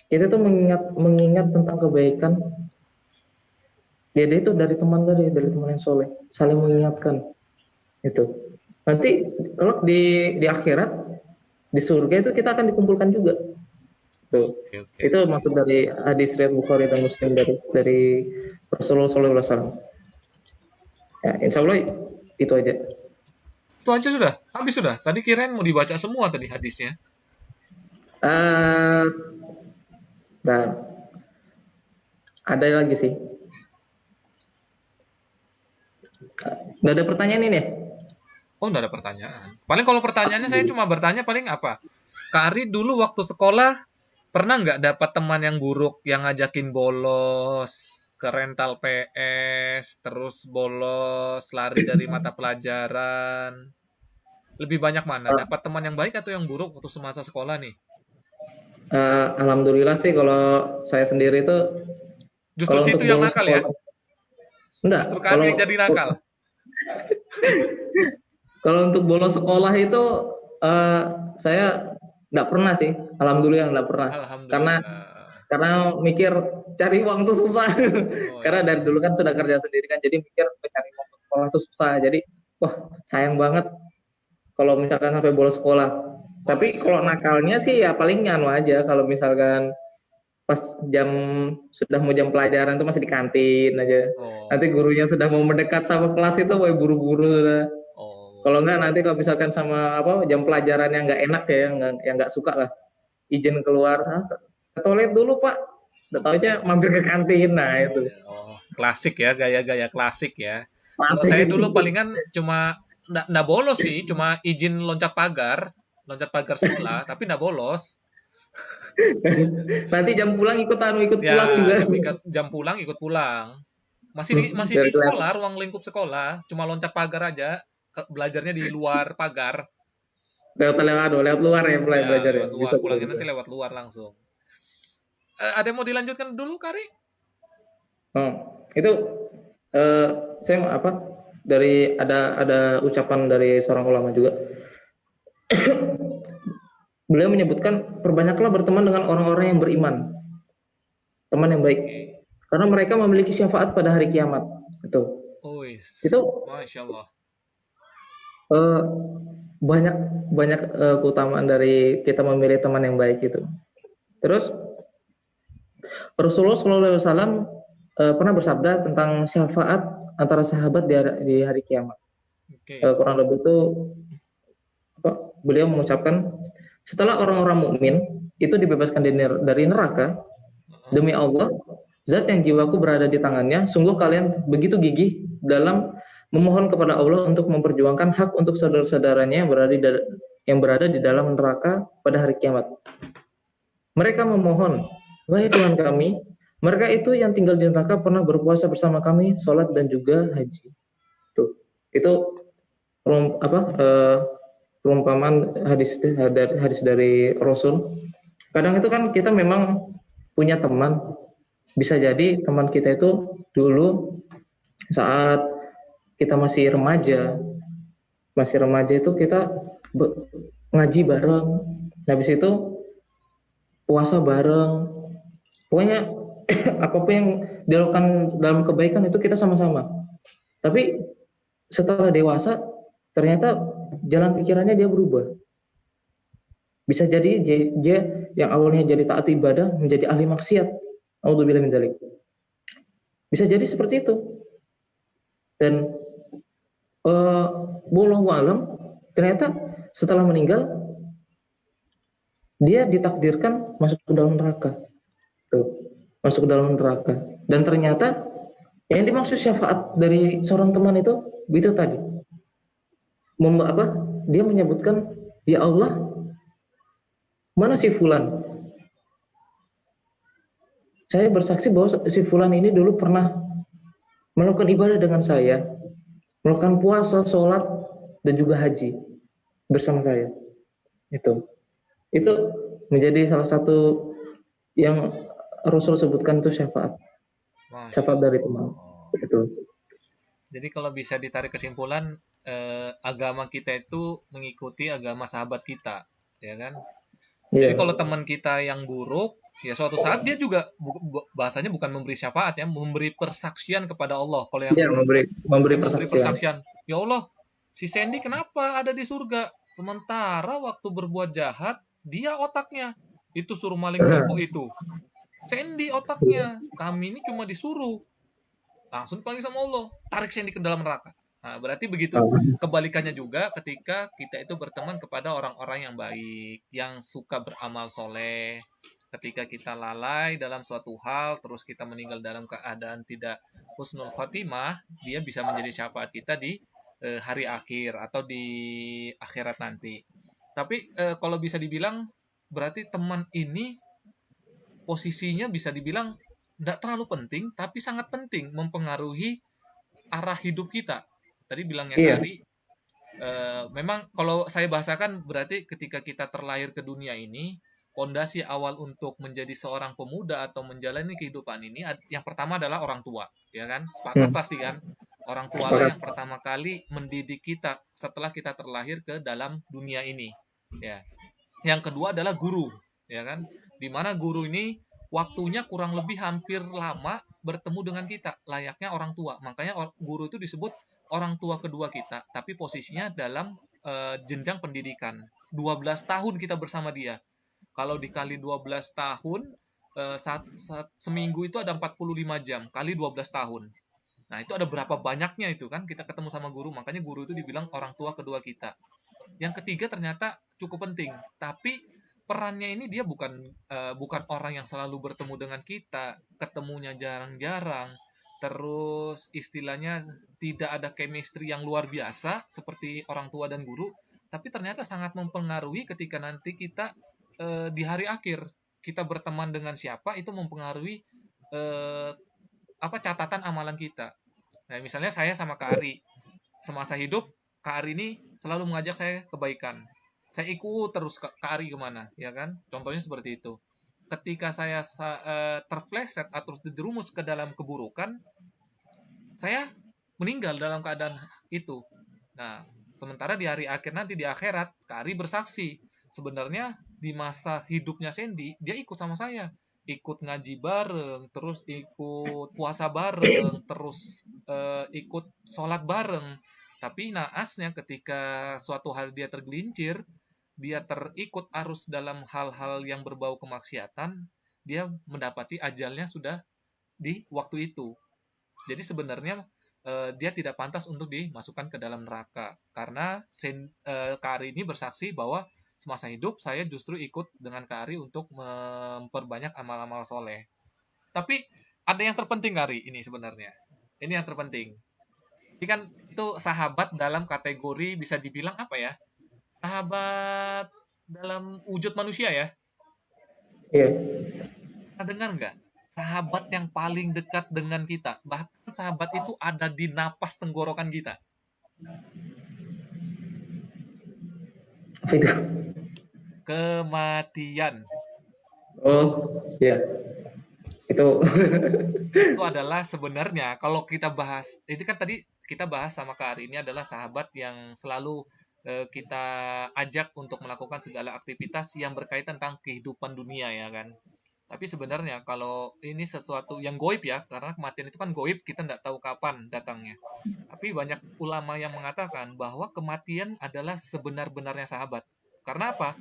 Kita tuh mengingat tentang kebaikan Jadi itu dari teman yang soleh, saling mengingatkan itu. Nanti kalau di akhirat di surga itu kita akan dikumpulkan juga. Tuh. Oke, oke. Itu maksud dari hadis riwayat Bukhari dan Muslim dari Rasulullah SAW. Ya, insya Allah itu aja. Itu aja sudah, habis sudah. Tadi kirain mau dibaca semua tadi hadisnya. Uh, nah, ada lagi sih. Nggak ada pertanyaan ini ya? Oh, nggak ada pertanyaan. Paling kalau pertanyaannya saya cuma bertanya paling apa? Kak Ari dulu waktu sekolah pernah nggak dapat teman yang buruk yang ngajakin bolos ke rental PS, terus bolos, lari dari mata pelajaran? Lebih banyak mana? Dapat teman yang baik atau yang buruk waktu semasa sekolah nih? Alhamdulillah sih kalau saya sendiri itu Justru kalau untuk situ yang bolos nakal ya? sekolah enggak, Justru Kak Ari yang jadi nakal. kalau untuk bolos sekolah itu eh, saya nggak pernah sih, alhamdulillah nggak pernah. Karena Alhamdulillah. karena mikir cari uang tuh susah. Oh Karena iya. dari dulu kan sudah kerja sendiri kan, jadi mikir cari uang untuk sekolah tuh susah. Jadi wah sayang banget kalau misalkan sampai bolos sekolah. Tapi Masya kalau Allah. nakalnya sih ya paling nyanu aja kalau misalkan pas jam sudah mau jam pelajaran tuh masih di kantin aja. Nanti Oh, gurunya sudah mau mendekat sama kelas itu, wah buru-buru sudah. Kalau oh. enggak nanti kalau misalkan sama apa jam pelajaran yang enggak enak ya, yang enggak suka lah, izin keluar, ke toilet dulu Pak. Udah tahu aja mampir ke kantin, nah Oh, itu. ya. Oh, klasik ya, gaya-gaya klasik ya. Kalau Mati saya gitu. dulu palingan cuma nggak bolos sih, cuma izin loncat pagar sekolah, tapi nggak bolos. Nanti jam pulang ikut Ya, pulang juga. jam pulang ikut pulang. Masih Biar di kelihatan. sekolah, ruang lingkup sekolah, cuma loncat pagar aja. Belajarnya di luar pagar. Lewat luar ya Ya, belajar ya. lewat luar. Bisa bisa Pulangnya bisa. nanti lewat luar langsung. Ada yang mau dilanjutkan dulu, Kari? Oh, itu eh, saya apa dari ada ucapan dari seorang ulama juga. Beliau menyebutkan perbanyaklah berteman dengan orang-orang yang beriman, teman yang baik, Oke. karena mereka memiliki syafaat pada hari kiamat. Itu Uis, Masya Allah. eh, banyak banyak keutamaan dari kita memilih teman yang baik itu. Terus Rasulullah SAW pernah bersabda tentang syafaat antara sahabat di hari kiamat. Oke. Kurang lebih itu beliau mengucapkan setelah orang-orang mukmin itu dibebaskan dari neraka, Heeh. demi Allah, zat yang jiwaku berada di tangannya, sungguh kalian begitu gigih dalam memohon kepada Allah untuk memperjuangkan hak untuk saudara-saudaranya yang berada di dalam neraka pada hari kiamat. Mereka memohon, wahai Tuhan kami, mereka itu yang tinggal di neraka pernah berpuasa bersama kami, sholat dan juga haji. Tuh, itu apa perumpamaan hadis dari Rasul. Kadang itu kan kita memang punya teman, bisa jadi teman kita itu dulu saat kita masih remaja itu kita ngaji bareng, habis itu puasa bareng, pokoknya apapun yang dilakukan dalam kebaikan itu kita sama-sama. Tapi setelah dewasa ternyata jalan pikirannya dia berubah. Bisa jadi dia yang awalnya jadi taat ibadah menjadi ahli maksiat. Auzubillahi min dzalik. Bisa jadi seperti itu. Dan wallahu alam ternyata setelah meninggal dia ditakdirkan masuk ke dalam neraka. Tuh, masuk ke dalam neraka. Dan ternyata yang dimaksud syafaat dari seorang teman itu tadi. Dia menyebutkan, ya Allah, mana si fulan? Saya bersaksi bahwa si fulan ini dulu pernah melakukan ibadah dengan saya, melakukan puasa, sholat, dan juga haji bersama saya. Itu menjadi salah satu yang Rasul sebutkan itu syafaat Masya dari teman. Allah. Itu. Jadi kalau bisa ditarik kesimpulan, agama kita itu mengikuti agama sahabat kita, ya kan? Jadi Iya. kalau teman kita yang buruk, Ya suatu saat dia juga bahasanya bukan memberi syafaat ya, memberi persaksian kepada Allah. Kalau yang Iya, memberi ya memberi persaksian. persaksian, ya Allah, si Sandy kenapa ada di surga? Sementara waktu berbuat jahat, dia otaknya. Itu suruh maling rokok itu. Sandy otaknya. Kami ini cuma disuruh. Langsung dipanggil sama Allah. Tarik Sandy ke dalam neraka. Nah, berarti begitu. Oh, Kebalikannya juga ketika kita itu berteman kepada orang-orang yang baik, yang suka beramal soleh. Ketika kita lalai dalam suatu hal, terus kita meninggal dalam keadaan tidak husnul khotimah, dia bisa menjadi syafaat kita di hari akhir atau di akhirat nanti. Tapi kalau bisa dibilang, berarti teman ini posisinya bisa dibilang tidak terlalu penting, tapi sangat penting mempengaruhi arah hidup kita. Tadi bilangnya iya, Kari, memang kalau saya bahasakan berarti ketika kita terlahir ke dunia ini, pondasi awal untuk menjadi seorang pemuda atau menjalani kehidupan ini, yang pertama adalah orang tua, ya kan? Sepakat hmm, pasti kan? Orang tua lah sepakat. yang pertama kali mendidik kita setelah kita terlahir ke dalam dunia ini, ya. Yang kedua adalah guru, ya kan? Dimana guru ini waktunya kurang lebih hampir lama bertemu dengan kita, layaknya orang tua. Makanya guru itu disebut orang tua kedua kita, tapi posisinya dalam jenjang pendidikan. 12 tahun kita bersama dia. Kalau dikali 12 tahun, seminggu itu ada 45 jam, kali 12 tahun. Nah, itu ada berapa banyaknya itu kan kita ketemu sama guru, makanya guru itu dibilang orang tua kedua kita. Yang ketiga ternyata cukup penting, tapi perannya ini dia bukan orang yang selalu bertemu dengan kita, ketemunya jarang-jarang, terus istilahnya tidak ada chemistry yang luar biasa seperti orang tua dan guru, tapi ternyata sangat mempengaruhi ketika nanti kita di hari akhir kita berteman dengan siapa itu mempengaruhi eh, apa catatan amalan kita. Nah, misalnya saya sama Kak Ari semasa hidup, Kak Ari ini selalu mengajak saya kebaikan. Saya ikut terus Kak Ari kemana, ya kan? Contohnya seperti itu. Ketika saya terfleset atau terjerumus ke dalam keburukan, saya meninggal dalam keadaan itu. Nah, sementara di hari akhir nanti di akhirat, Kak Ari bersaksi. Sebenarnya di masa hidupnya Sandy, dia ikut sama saya. Ikut ngaji bareng, terus ikut puasa bareng, terus ikut sholat bareng. Tapi naasnya ketika suatu hari dia tergelincir, dia terikut arus dalam hal-hal yang berbau kemaksiatan, dia mendapati ajalnya sudah di waktu itu. Jadi sebenarnya dia tidak pantas untuk dimasukkan ke dalam neraka karena Kari ini bersaksi bahwa semasa hidup saya justru ikut dengan Kari untuk memperbanyak amal-amal soleh. Tapi ada yang terpenting Kari ini sebenarnya. Ini yang terpenting. Ini kan itu sahabat dalam kategori bisa dibilang apa ya? Sahabat dalam wujud manusia ya. Iya. Pernah dengar nggak? Sahabat yang paling dekat dengan kita. Bahkan sahabat itu ada di napas tenggorokan kita. Apa itu? Kematian. Oh, iya. Itu. Itu adalah sebenarnya kalau kita bahas, itu kan tadi kita bahas sama Kak Ari ini adalah sahabat yang selalu kita ajak untuk melakukan segala aktivitas yang berkaitan tentang kehidupan dunia ya kan. Tapi sebenarnya kalau ini sesuatu yang goib ya, karena kematian itu kan goib, kita tidak tahu kapan datangnya. Tapi banyak ulama yang mengatakan bahwa kematian adalah sebenar-benarnya sahabat. Karena apa?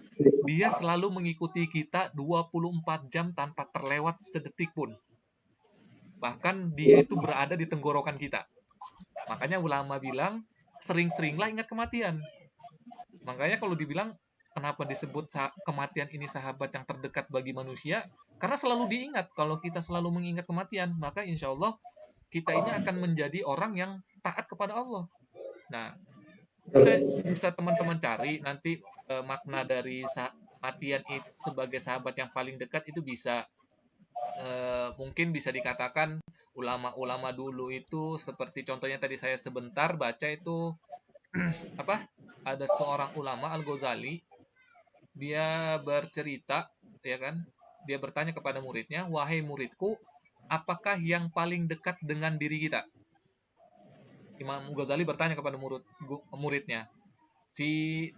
Dia selalu mengikuti kita 24 jam tanpa terlewat sedetik pun. Bahkan dia itu berada di tenggorokan kita. Makanya ulama bilang, sering-seringlah ingat kematian. Makanya kalau dibilang, kenapa disebut kematian ini sahabat yang terdekat bagi manusia? Karena selalu diingat. Kalau kita selalu mengingat kematian, maka insya Allah kita ini akan menjadi orang yang taat kepada Allah. Nah, bisa teman-teman cari nanti makna dari kematian itu sebagai sahabat yang paling dekat itu bisa mungkin bisa dikatakan ulama-ulama dulu itu seperti contohnya tadi saya sebentar baca itu apa ada seorang ulama Al-Ghazali dia bercerita ya kan dia bertanya kepada muridnya wahai muridku apakah yang paling dekat dengan diri kita Imam Ghazali bertanya kepada muridnya si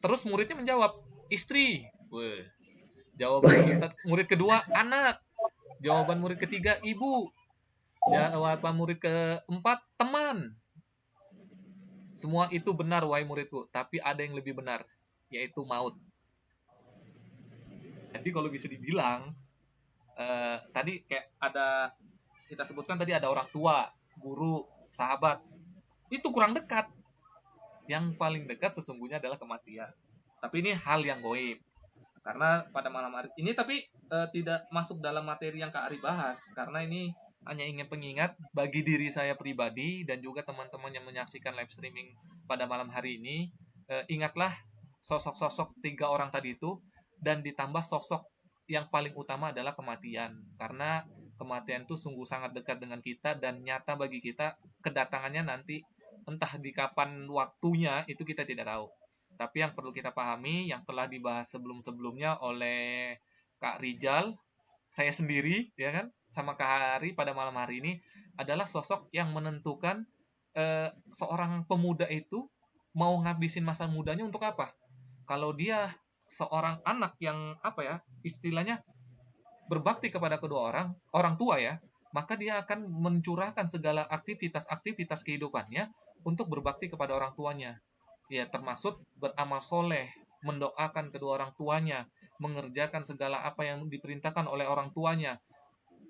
terus muridnya menjawab istri. Weh. Jawaban murid kedua, anak. Jawaban murid ketiga, ibu. Jawaban murid keempat, teman. Semua itu benar, wahai muridku. Tapi ada yang lebih benar, yaitu maut. Jadi kalau bisa dibilang, tadi kayak ada, kita sebutkan tadi ada orang tua, guru, sahabat. Itu kurang dekat. Yang paling dekat sesungguhnya adalah kematian. Tapi ini hal yang goib. Karena pada malam hari ini, tapi tidak masuk dalam materi yang Kak Ari bahas. Karena ini hanya ingin pengingat bagi diri saya pribadi dan juga teman-teman yang menyaksikan live streaming pada malam hari ini. Ingatlah sosok-sosok 3 orang tadi itu, dan ditambah sosok yang paling utama adalah kematian. Karena kematian itu sungguh sangat dekat dengan kita dan nyata bagi kita. Kedatangannya nanti entah di kapan waktunya itu kita tidak tahu. Tapi yang perlu kita pahami, yang telah dibahas sebelum-sebelumnya oleh Kak Rijal, saya sendiri, ya kan, sama Kak Hari pada malam hari ini, adalah sosok yang menentukan seorang pemuda itu mau ngabisin masa mudanya untuk apa. Kalau dia seorang anak yang istilahnya berbakti kepada kedua orang tua ya, maka dia akan mencurahkan segala aktivitas kehidupannya untuk berbakti kepada orang tuanya. Ya, termasuk beramal soleh, mendoakan kedua orang tuanya, mengerjakan segala apa yang diperintahkan oleh orang tuanya,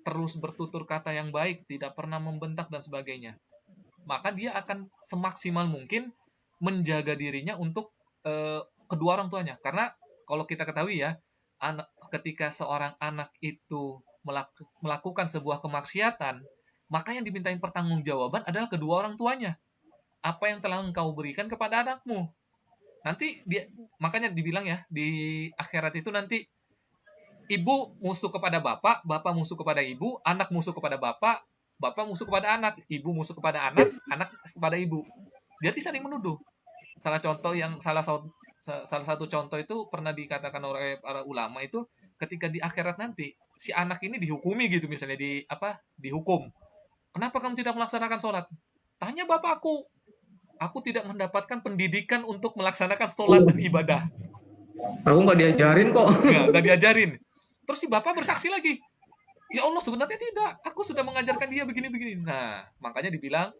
terus bertutur kata yang baik, tidak pernah membentak dan sebagainya. Maka dia akan semaksimal mungkin menjaga dirinya untuk kedua orang tuanya. Karena kalau kita ketahui ya, ketika seorang anak itu melakukan sebuah kemaksiatan, maka yang dimintain pertanggungjawaban adalah kedua orang tuanya. Apa yang telah engkau berikan kepada anakmu. Nanti makanya dibilang ya, di akhirat itu nanti ibu musuh kepada bapak, bapak musuh kepada ibu, anak musuh kepada bapak, bapak musuh kepada anak, ibu musuh kepada anak, anak kepada ibu. Jadi saling menuduh. Salah satu contoh itu pernah dikatakan oleh para ulama itu, ketika di akhirat nanti si anak ini dihukumi gitu, misalnya dihukum. Kenapa kamu tidak melaksanakan sholat? Tanya bapakku. Aku tidak mendapatkan pendidikan untuk melaksanakan sholat dan ibadah. Aku nggak diajarin kok. Nggak diajarin. Terus si bapak bersaksi lagi. Ya Allah, sebenarnya tidak. Aku sudah mengajarkan dia begini-begini. Nah, makanya dibilang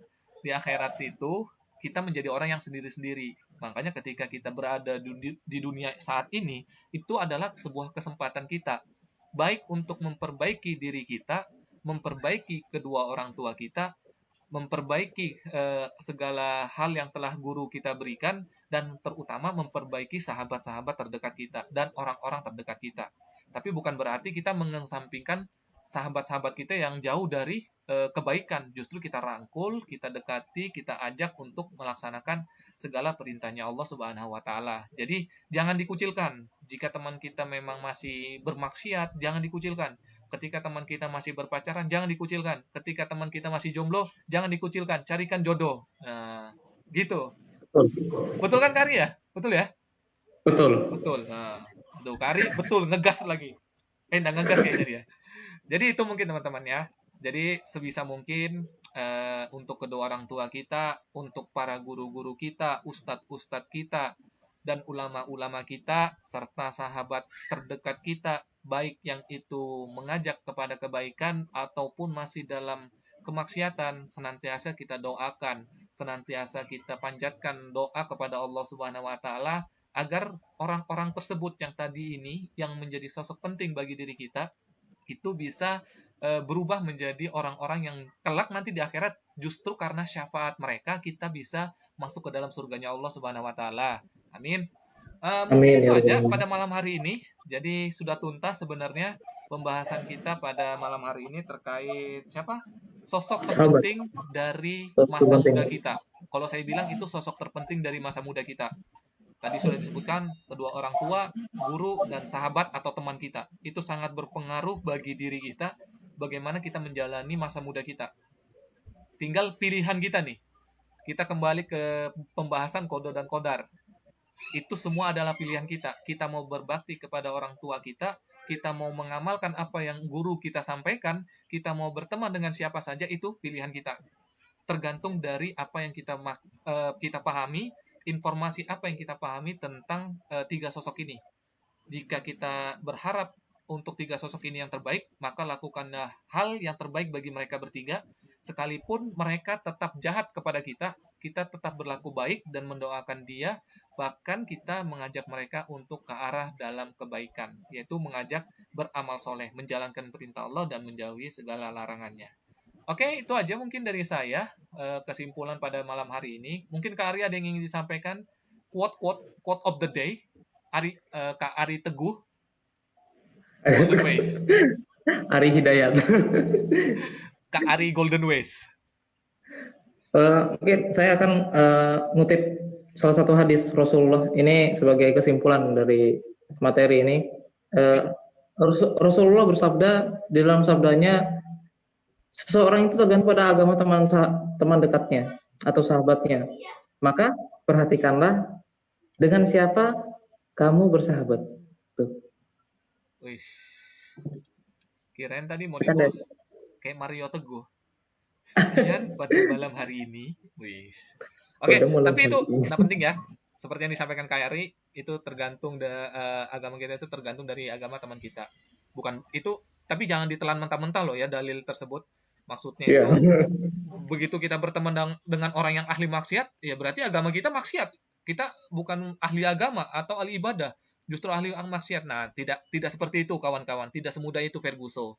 di akhirat itu kita menjadi orang yang sendiri-sendiri. Makanya ketika kita berada di dunia saat ini, itu adalah sebuah kesempatan kita. Baik untuk memperbaiki diri kita, memperbaiki kedua orang tua kita, memperbaiki segala hal yang telah guru kita berikan, dan terutama memperbaiki sahabat-sahabat terdekat kita dan orang-orang terdekat kita. Tapi bukan berarti kita mengesampingkan sahabat-sahabat kita yang jauh dari kebaikan. Justru kita rangkul, kita dekati, kita ajak untuk melaksanakan segala perintahnya Allah Subhanahu wa Ta'ala. Jadi jangan dikucilkan. Jika teman kita memang masih bermaksiat, jangan dikucilkan. Ketika teman kita masih berpacaran, jangan dikucilkan. Ketika teman kita masih jomblo, jangan dikucilkan. Carikan jodoh. Nah, gitu. Betul kan Kari ya? Betul ya? Betul. Betul. Nah, tuh Kari betul, ngegas lagi. Nggak ngegas kayaknya dia. Jadi itu mungkin teman-teman ya. Jadi sebisa mungkin untuk kedua orang tua kita, untuk para guru-guru kita, ustadz-ustadz kita, dan ulama-ulama kita, serta sahabat terdekat kita, baik yang itu mengajak kepada kebaikan ataupun masih dalam kemaksiatan, senantiasa kita doakan, senantiasa kita panjatkan doa kepada Allah Subhanahu wa Ta'ala agar orang-orang tersebut yang tadi ini yang menjadi sosok penting bagi diri kita itu bisa berubah menjadi orang-orang yang kelak nanti di akhirat justru karena syafaat mereka kita bisa masuk ke dalam surganya Allah Subhanahu wa Ta'ala. Amin. Mungkin itu aja pada malam hari ini. Jadi sudah tuntas sebenarnya pembahasan kita pada malam hari ini terkait siapa? Sosok terpenting dari masa muda kita. Kalau saya bilang itu sosok terpenting dari masa muda kita. Tadi sudah disebutkan kedua orang tua, guru, dan sahabat atau teman kita. Itu sangat berpengaruh bagi diri kita, bagaimana kita menjalani masa muda kita. Tinggal pilihan kita nih. Kita kembali ke pembahasan qada dan qadar. Itu semua adalah pilihan kita. Kita mau berbakti kepada orang tua kita mau mengamalkan apa yang guru kita sampaikan, kita mau berteman dengan siapa saja, itu pilihan kita. Tergantung dari apa yang kita pahami, informasi apa yang kita pahami tentang 3 sosok ini. Jika kita berharap untuk 3 sosok ini yang terbaik, maka lakukanlah hal yang terbaik bagi mereka bertiga. Sekalipun mereka tetap jahat kepada kita, kita tetap berlaku baik dan mendoakan dia. Bahkan kita mengajak mereka untuk ke arah dalam kebaikan, yaitu mengajak beramal soleh, menjalankan perintah Allah dan menjauhi segala larangannya. Oke, itu aja mungkin dari saya, kesimpulan pada malam hari ini. Mungkin Kak Ari ada yang ingin disampaikan? Quote of the day, Kak Ari Teguh, Golden Ways. Ari Hidayat. Kak Ari Golden Ways. Mungkin saya akan ngutip salah satu hadis Rasulullah ini sebagai kesimpulan dari materi ini. Rasulullah bersabda di dalam sabdanya, seseorang itu tergantung pada agama teman dekatnya atau sahabatnya. Maka perhatikanlah dengan siapa kamu bersahabat. Tuh. Wih. Kirain tadi mau Kan di-post kayak Mario Teguh. Sekian pada malam hari ini. Wih. Oke, tapi itu nggak penting ya. Seperti yang disampaikan Kak Ari, itu tergantung agama kita itu tergantung dari agama teman kita. Bukan itu, tapi jangan ditelan mentah-mentah loh ya dalil tersebut. Maksudnya itu begitu kita berteman dengan orang yang ahli maksiat, ya berarti agama kita maksiat. Kita bukan ahli agama atau ahli ibadah, justru ahli maksiat. Nah, tidak seperti itu kawan-kawan, tidak semudah itu Ferguson.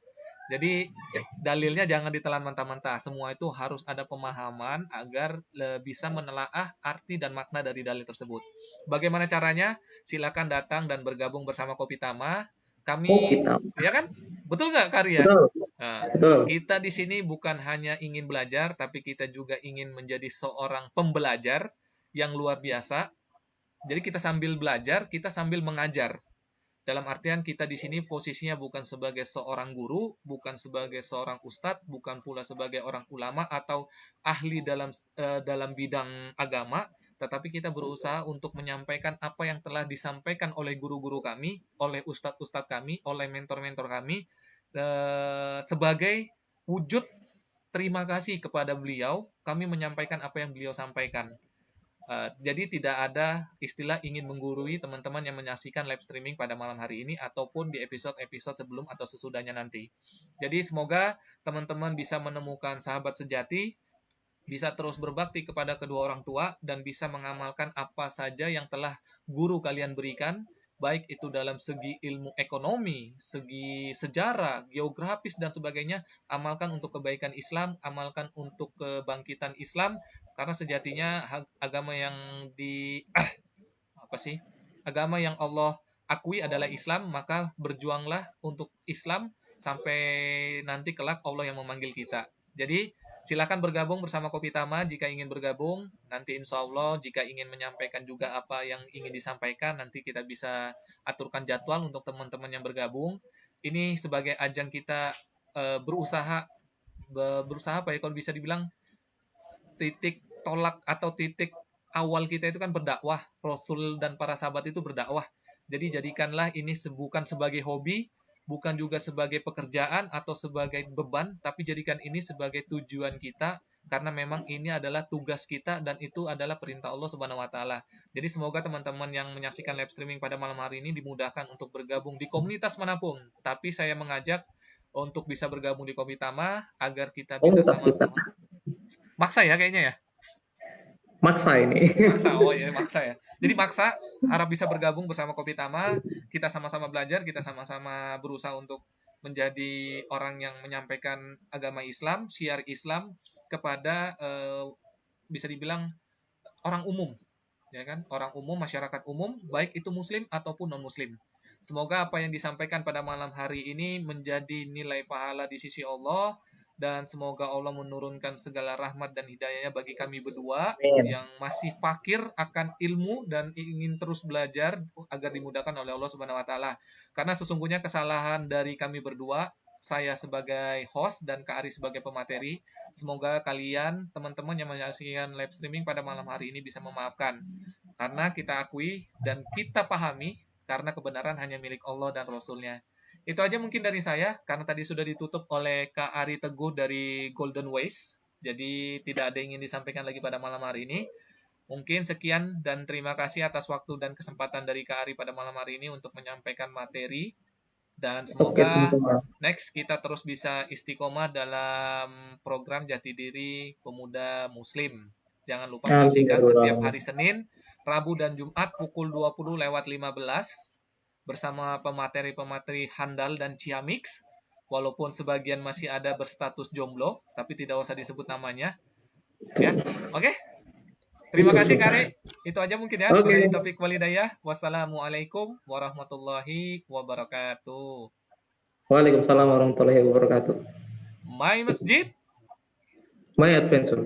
Jadi dalilnya jangan ditelan mentah-mentah. Semua itu harus ada pemahaman agar bisa menelaah arti dan makna dari dalil tersebut. Bagaimana caranya? Silakan datang dan bergabung bersama Kopi Tama. Kami, ya kan? Betul nggak, Karya? Betul. Nah, Betul. kita di sini bukan hanya ingin belajar, tapi kita juga ingin menjadi seorang pembelajar yang luar biasa. Jadi kita sambil belajar, kita sambil mengajar. Dalam artian kita di sini posisinya bukan sebagai seorang guru, bukan sebagai seorang ustadz, bukan pula sebagai orang ulama atau ahli dalam bidang agama, tetapi kita berusaha untuk menyampaikan apa yang telah disampaikan oleh guru-guru kami, oleh ustadz-ustadz kami, oleh mentor-mentor kami, sebagai wujud terima kasih kepada beliau, kami menyampaikan apa yang beliau sampaikan. Jadi tidak ada istilah ingin menggurui teman-teman yang menyaksikan live streaming pada malam hari ini ataupun di episode-episode sebelum atau sesudahnya nanti. Jadi semoga teman-teman bisa menemukan sahabat sejati, bisa terus berbakti kepada kedua orang tua, dan bisa mengamalkan apa saja yang telah guru kalian berikan, baik itu dalam segi ilmu ekonomi, segi sejarah, geografis, dan sebagainya. Amalkan untuk kebaikan Islam, amalkan untuk kebangkitan Islam, karena sejatinya agama yang agama yang Allah akui adalah Islam, maka berjuanglah untuk Islam sampai nanti kelak Allah yang memanggil kita. Jadi silakan bergabung bersama Kopi Tama jika ingin bergabung. Nanti insya Allah jika ingin menyampaikan juga apa yang ingin disampaikan, nanti kita bisa aturkan jadwal untuk teman-teman yang bergabung. Ini sebagai ajang kita berusaha apa ya, kalau bisa dibilang titik tolak atau titik awal kita itu kan berdakwah. Rasul dan para sahabat itu berdakwah. Jadi jadikanlah ini bukan sebagai hobi, bukan juga sebagai pekerjaan atau sebagai beban, tapi jadikan ini sebagai tujuan kita, karena memang ini adalah tugas kita dan itu adalah perintah Allah Subhanahu wa taala. Jadi semoga teman-teman yang menyaksikan live streaming pada malam hari ini dimudahkan untuk bergabung di komunitas manapun. Tapi saya mengajak untuk bisa bergabung di Kopi Tama agar kita bisa sama-sama. Maksa ya kayaknya ya? Maksa ini. Maksa, oh ya maksa ya. Jadi maksa, harap bisa bergabung bersama Kopi Tama, kita sama-sama belajar, kita sama-sama berusaha untuk menjadi orang yang menyampaikan agama Islam, syiar Islam kepada bisa dibilang orang umum, ya kan? Orang umum, masyarakat umum, baik itu muslim ataupun non-muslim. Semoga apa yang disampaikan pada malam hari ini menjadi nilai pahala di sisi Allah, dan semoga Allah menurunkan segala rahmat dan hidayahnya bagi kami berdua yang masih fakir akan ilmu dan ingin terus belajar agar dimudahkan oleh Allah Subhanahu wa taala. Karena sesungguhnya kesalahan dari kami berdua, saya sebagai host dan Kak Ari sebagai pemateri, semoga kalian teman-teman yang menyaksikan live streaming pada malam hari ini bisa memaafkan. Karena kita akui dan kita pahami karena kebenaran hanya milik Allah dan Rasul-Nya. Itu aja mungkin dari saya, karena tadi sudah ditutup oleh Kak Ari Teguh dari Golden Ways. Jadi tidak ada yang ingin disampaikan lagi pada malam hari ini. Mungkin sekian dan terima kasih atas waktu dan kesempatan dari Kak Ari pada malam hari ini untuk menyampaikan materi. Dan Oke, semoga sama-sama. next kita terus bisa istiqomah dalam program Jati Diri Pemuda Muslim. Jangan lupa Amin ya menyaksikan rabbal setiap alamin. hari Senin, Rabu dan Jumat pukul 20.15 bersama pemateri-pemateri handal dan ciamix. Walaupun sebagian masih ada berstatus jomblo, tapi tidak usah disebut namanya, ya. Oke, terima Itu kasih tuh. Kare. Itu aja mungkin ya. Oke. Billahi taufiq walhidayah. Wassalamualaikum warahmatullahi wabarakatuh. Waalaikumsalam warahmatullahi wabarakatuh. My Masjid My adventure.